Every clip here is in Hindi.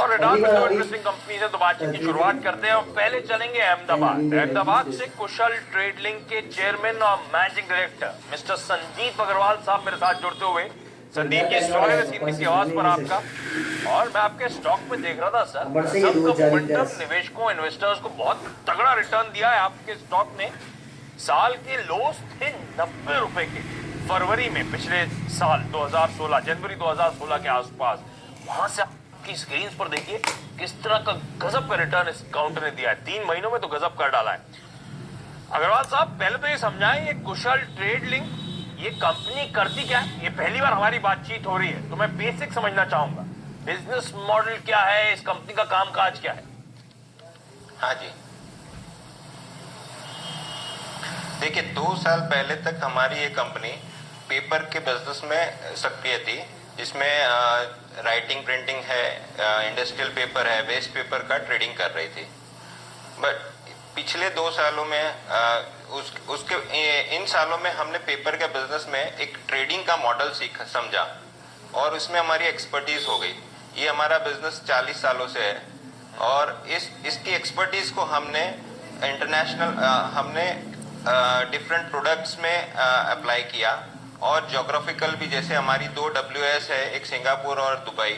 और रेडार में दो इंटरेस्टिंग कंपनी है, तो बातचीत की शुरुआत करते हैं और पहले चलेंगे अहमदाबाद से कुशल ट्रेड लिंक के चेयरमैन और managing director mister Sandeep Agarwal sahab मेरे साथ जुड़ते हुए। संदीप जी, स्वागत है सीधी सी आवाज पर आपका। और मैं आपके स्टॉक में देख रहा था सर, मोमेंटम निवेशकों इन्वेस्टर्स को बहुत तगड़ा रिटर्न दिया है आपके स्टॉक ने। साल के लोस थे 90 रुपए के फरवरी में, पिछले साल 2016 जनवरी 2016 के आसपास। वहां से आपकी स्क्रीन पर देखिए किस तरह का गजब का रिटर्न इस काउंटर ने दिया है। 3 महीनों में तो गजब कर डाला है। अग्रवाल साहब, पहले तो ये समझाएं, ये कुशल ट्रेड लिंक ये कंपनी करती क्या है? ये पहली बार हमारी बातचीत हो रही है, तो मैं बेसिक समझना चाहूंगा। बिजनेस मॉडल क्या है, इस कंपनी का कामकाज क्या है? हाँ जी, देखिए 2 साल पहले तक हमारी ये कंपनी पेपर के बिजनेस में सक्रिय थी, जिसमें राइटिंग प्रिंटिंग है, इंडस्ट्रियल पेपर है, वेस्ट पेपर का ट्रेडिंग कर रही थी। बट पिछले 2 सालों में इन सालों में हमने पेपर के बिजनेस में एक ट्रेडिंग का मॉडल समझा और उसमें हमारी एक्सपर्टीज हो गई। ये हमारा बिजनेस 40 सालों से है और इसकी एक्सपर्टीज को हमने डिफरेंट प्रोडक्ट्स में अप्लाई किया और जोग्राफिकल भी, जैसे हमारी 2 WS है, एक सिंगापुर और दुबई,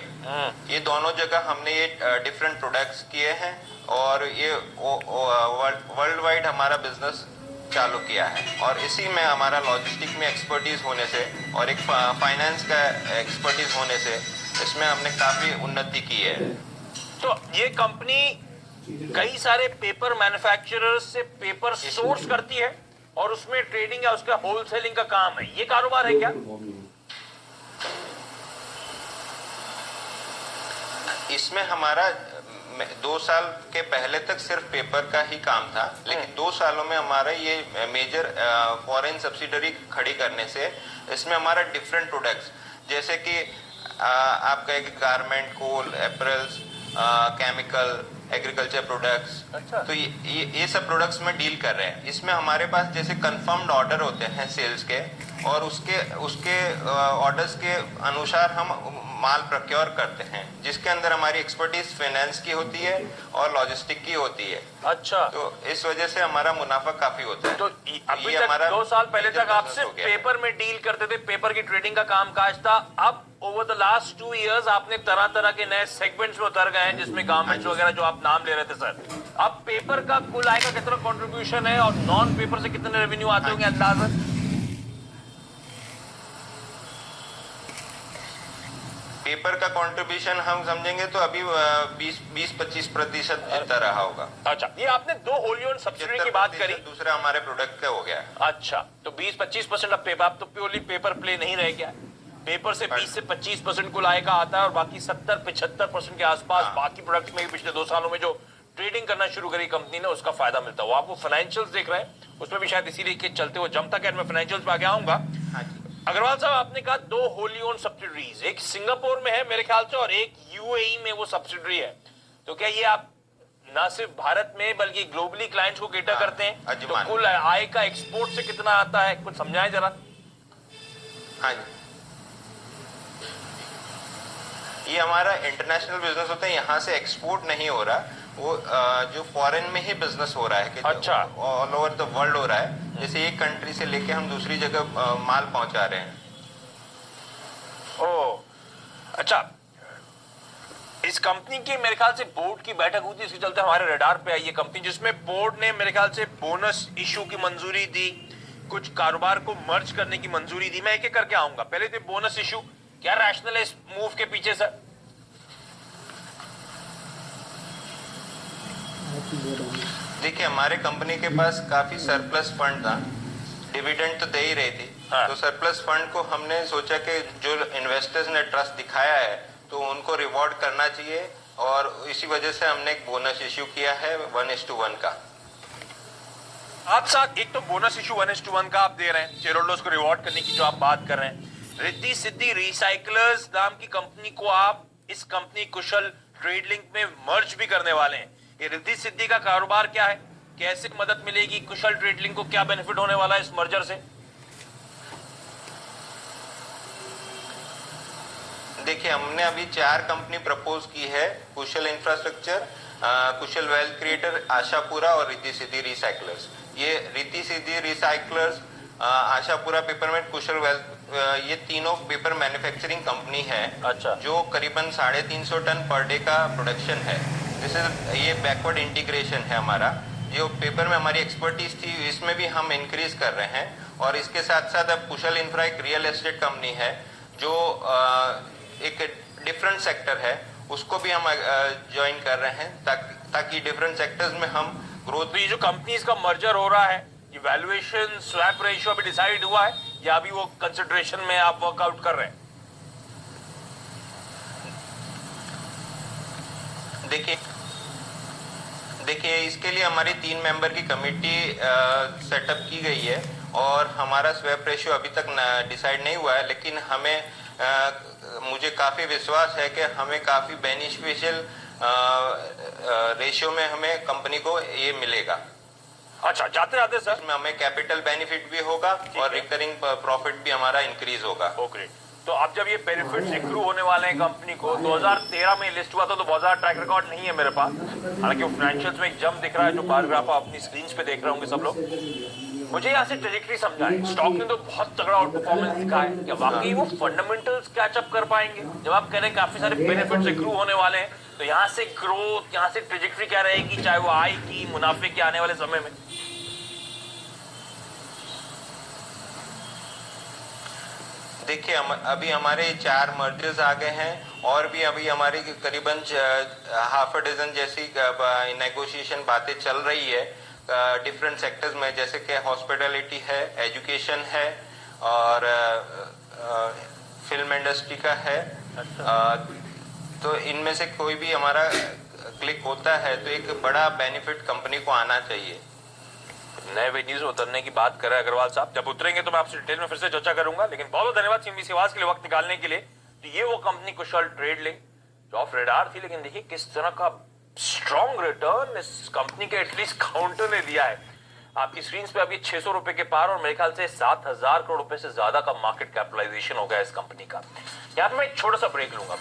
ये दोनों जगह हमने ये डिफरेंट प्रोडक्ट्स किए हैं और ये वर्ल्ड वाइड हमारा बिजनेस चालू किया है। और इसी में हमारा लॉजिस्टिक में एक्सपर्टीज होने से और एक फाइनेंस का एक्सपर्टीज होने से इसमें हमने काफी उन्नति की है। तो ये कंपनी कई सारे पेपर मैन्युफैक्चरर्स से पेपर सोर्स करती है और उसमें ट्रेडिंग या उसका होलसेलिंग का काम है, ये कारोबार है क्या? इसमें हमारा 2 साल के पहले तक सिर्फ पेपर का ही काम था, लेकिन 2 सालों में हमारा ये मेजर फॉरेन सब्सिडरी खड़ी करने से इसमें हमारा डिफरेंट प्रोडक्ट्स, जैसे कि आपका एक गारमेंट, कोल, एपरल्स, केमिकल, एग्रीकल्चर प्रोडक्ट्स, अच्छा। तो ये सब प्रोडक्ट्स में डील कर रहे हैं। इसमें हमारे पास जैसे कंफर्म्ड ऑर्डर होते हैं सेल्स के, और उसके ऑर्डर्स के अनुसार हम माल प्रोक्योर करते हैं, जिसके अंदर हमारी एक्सपर्टीज फाइनेंस की होती है और लॉजिस्टिक की होती है। अच्छा, तो इस वजह से हमारा मुनाफा काफी होता है। तो अभी तक 2 साल पहले तक आप सिर्फ पेपर में डील करते थे, पेपर की ट्रेडिंग का कामकाज था। अब ओवर द लास्ट 2 इयर्स आपने तरह तरह के नए सेगमेंट्स में उतर गए हैं, जिसमें गारमेंट्स वगैरह जो आप नाम ले रहे थे सर। अब पेपर का कुल आय का कितना कंट्रीब्यूशन है और नॉन पेपर से कितने रेवेन्यू आते होंगे अंदाजन? पेपर का कंट्रीब्यूशन हम समझेंगे तो अभी 20-25% जितना रहा होगा। अच्छा, ये आपने 2 होली ओन्ड सब्सिडियरी की बात करी, दूसरा हमारे प्रोडक्ट का हो गया। अच्छा, तो 20-25% अब पेपर, अब तो प्योरली पेपर प्ले नहीं रह गया। पेपर से 20 से 25% कुल आय का आता है और बाकी 70-75% के आसपास बाकी प्रोडक्ट में पिछले 2 सालों में जो ट्रेडिंग करना शुरू करी कंपनी ने, उसका फायदा मिलता है। वो आपको फाइनेंशियल्स देख रहे हैं, उसमें भी शायद इसीलिए के चलते वो जमता कैट में फाइनेंशियल्स पे आगे आऊंगा। अग्रवाल साहब, आपने कहा 2 होली ओन्ड सब्सिडरीज, एक सिंगापुर में है मेरे ख्याल से और एक UAE में वो सब्सिडरी है। तो क्या ये आप ना सिर्फ भारत में बल्कि ग्लोबली क्लाइंट्स को केटर करते हैं? तो कुल आय का एक्सपोर्ट से कितना आता है, कुछ समझाएं जरा। हाँ जी, ये हमारा इंटरनेशनल बिजनेस होता है, यहाँ से एक्सपोर्ट नहीं हो रहा, वो जो फॉरेन में ही बिजनेस हो रहा है कि अच्छा, ऑल ओवर द वर्ल्ड हो रहा है। जैसे एक कंट्री से लेके हम दूसरी जगह माल पहुंचा रहे हैं। ओह, अच्छा। इस कंपनी की मेरे ख्याल से बोर्ड की बैठक हुई थी, इसके चलते हमारे रडार पे आई ये कंपनी, जिसमें बोर्ड ने मेरे ख्याल से बोनस इशू की मंजूरी दी, कुछ कारोबार को मर्ज करने की मंजूरी दी। मैं एक एक करके आऊंगा। पहले तो बोनस इशू, क्या रैशनल है इस मूव के पीछे सर? देखिए, हमारे कंपनी के पास काफी सरप्लस फंड था, डिविडेंड तो दे ही रही थी। तो सरप्लस फंड को हमने सोचा कि जो इन्वेस्टर्स ने ट्रस्ट दिखाया है तो उनको रिवॉर्ड करना चाहिए, और इसी वजह से हमने एक बोनस इश्यू किया है 1:1 का। आप साथ एक तो बोनस इशू 1:1 का आप दे रहे हैं, शेयर होल्डर्स को रिवॉर्ड करने की जो आप बात कर रहे हैं। रिद्धि सिद्धि रिसाइकलर्स नाम की कंपनी को आप इस कंपनी कुशल ट्रेड लिंक में मर्ज भी करने वाले हैं। ये रिद्धि सिद्धि का कारोबार क्या है, कैसे मदद मिलेगी कुशल ट्रेड लिंक को, क्या बेनिफिट होने वाला है इस मर्जर से? देखिए, हमने अभी 4 कंपनी प्रपोज की है, कुशल इंफ्रास्ट्रक्चर, कुशल वेल्थ क्रिएटर, आशापुरा और रिद्धि सिद्धि रिसाइकलर्स। ये रिद्धि सिद्धि रिसाइकलर्स, आशापुरा पेपरमेंट, कुशल वेल्थ, ये तीनों पेपर मैन्युफैक्चरिंग कंपनी है। अच्छा। जो करीबन 350 टन पर डे का प्रोडक्शन है। ये बैकवर्ड इंटीग्रेशन है हमारा। जो पेपर में हमारी एक्सपर्टीज थी, इसमें भी हम इंक्रीज कर रहे हैं। और इसके साथ साथ अब कुशल इंफ्रा एक रियल एस्टेट कंपनी है, जो एक डिफरेंट सेक्टर है, उसको भी हम ज्वाइन कर रहे हैं, ताकि डिफरेंट सेक्टर्स में हम ग्रोथ। तो ये जो कंपनीज का मर्जर हो रहा है, ये वैल्यूएशन स्वैप रेशियो अभी डिसाइड हुआ है या अभी वो कंसिडरेशन में आप वर्कआउट कर रहे हैं? देखिए, इसके लिए हमारी 3 मेंबर की कमेटी सेटअप की गई है और हमारा स्वैप रेशियो अभी तक डिसाइड नहीं हुआ है, लेकिन मुझे काफी विश्वास है कि हमें काफी बेनिफिशियल रेशियो में हमें कंपनी को ये मिलेगा। अच्छा, जाते जाते सर, इसमें हमें कैपिटल बेनिफिट भी होगा और रिकरिंग प्रॉफिट भी हमारा इंक्रीज होगा। ओके, तो अब जब ये बेनिफिट्स एक्रू होने वाले हैं कंपनी को, 2013 में लिस्ट हुआ था, तो बहुत ज्यादा ट्रैक रिकॉर्ड नहीं है मेरे पास। हालांकि वो फाइनेंशियल्स में एक जंप दिख रहा है, जो बारग्राफ आप अपनी स्क्रीन पे देख रहे होंगे सब लोग। मुझे यहाँ से ट्रेजेक्टरी समझाएं। स्टॉक ने तो बहुत तगड़ा आउट परफॉर्मेंस दिखा है, क्या वाकई वो फंडामेंटल्स कैचअप कर पाएंगे? जब आप कह रहे हैं काफी सारे बेनिफिट्स एक्रू होने वाले हैं, तो यहाँ से ग्रोथ, यहाँ से ट्रेजेक्टरी क्या रहेगी, चाहे वो आय की, मुनाफे की, आने वाले समय में? देखिए, अभी हमारे 4 मर्जर्स आ गए हैं और भी अभी हमारी करीबन हाफ अ डजन जैसी नेगोशिएशन बातें चल रही है डिफरेंट सेक्टर्स में, जैसे कि हॉस्पिटैलिटी है, एजुकेशन है और फिल्म इंडस्ट्री का है। तो इनमें से कोई भी हमारा क्लिक होता है तो एक बड़ा बेनिफिट कंपनी को आना चाहिए। नए वेन्यूज में उतरने की बात कर रहे हैं अग्रवाल साहब, जब उतरेंगे तो मैं आपसे डिटेल में फिर से चर्चा करूंगा। लेकिन बहुत बहुत धन्यवाद सीएमबी आवाज के लिए वक्त निकालने के लिए। तो ये वो कंपनी कुशल ट्रेड लिंक जो ऑफ रेडार थी, लेकिन देखिए किस तरह का स्ट्रॉन्ग रिटर्न इस कंपनी के एटलीस्ट काउंटर ने दिया है। आपकी स्क्रीन पे अभी 600 रुपए के पार और मेरे ख्याल से 7,000 करोड़ रुपए से ज्यादा का मार्केट कैपिटलाइजेशन हो गया इस कंपनी का। यहाँ पे मैं एक छोटा सा ब्रेक लूंगा।